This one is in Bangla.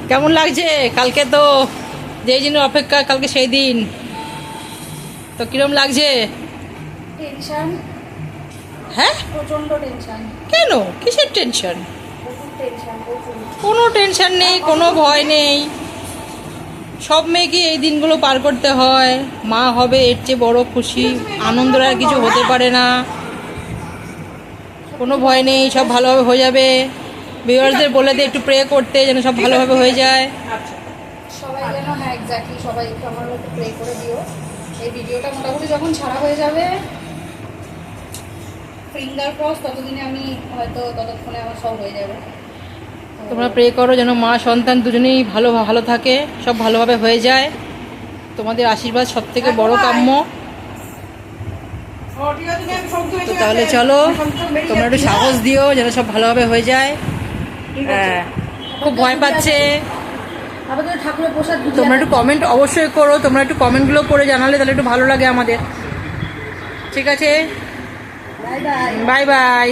কেমন লাগছে? কালকে তো যেই দিনের অপেক্ষা, কালকে সেই দিন, তো কিরম লাগছে? টেনশন। হ্যাঁ, প্রচন্ড টেনশন। কেন? কিসের টেনশন? প্রচুর টেনশন, প্রচুর। কোনো টেনশন নেই, কোনো ভয় নেই। সব মেয়েকে এই দিনগুলো পার করতে হয়। মা হবে এর চেয়ে বড় খুশি, আনন্দের আর কিছু হতে পারে না। কোনো ভয় নেই, সব ভালোভাবে হয়ে যাবে। ভিউয়ার্সদের বলে দিয়ে একটু প্রে করতে, যেন সব ভালোভাবে হয়ে যায়। সবাই যেন, হ্যাঁ এক্স্যাক্টলি, সবাই একটু আমার মতো প্রে করে দিও। এই ভিডিওটা মোটামুটি যখন ছাড়া হয়ে যাবে, ফিঙ্গার ক্রস, ততদিনে আমি হয়তো, ততক্ষণে আমার সব হয়ে যাবে। তোমরা প্রে করো যেন মা সন্তান দুজনেই ভালো ভালো থাকে, সব ভালোভাবে হয়ে যায়। তোমাদের আশীর্বাদ সব থেকে বড় কাম্য। তো তাহলে চলো, তোমরা একটু সাহস দিও যেন সব ভালোভাবে হয়ে যায়। হ্যাঁ, খুব ভয় পাচ্ছে। আমাদের ঠাকুরের প্রসাদ তোমরা একটু কমেন্ট অবশ্যই করো, তোমরা একটু কমেন্টগুলো করে জানালে তাহলে একটু ভালো লাগে আমাদের। ঠিক আছে, বাই বাই। Bye bye.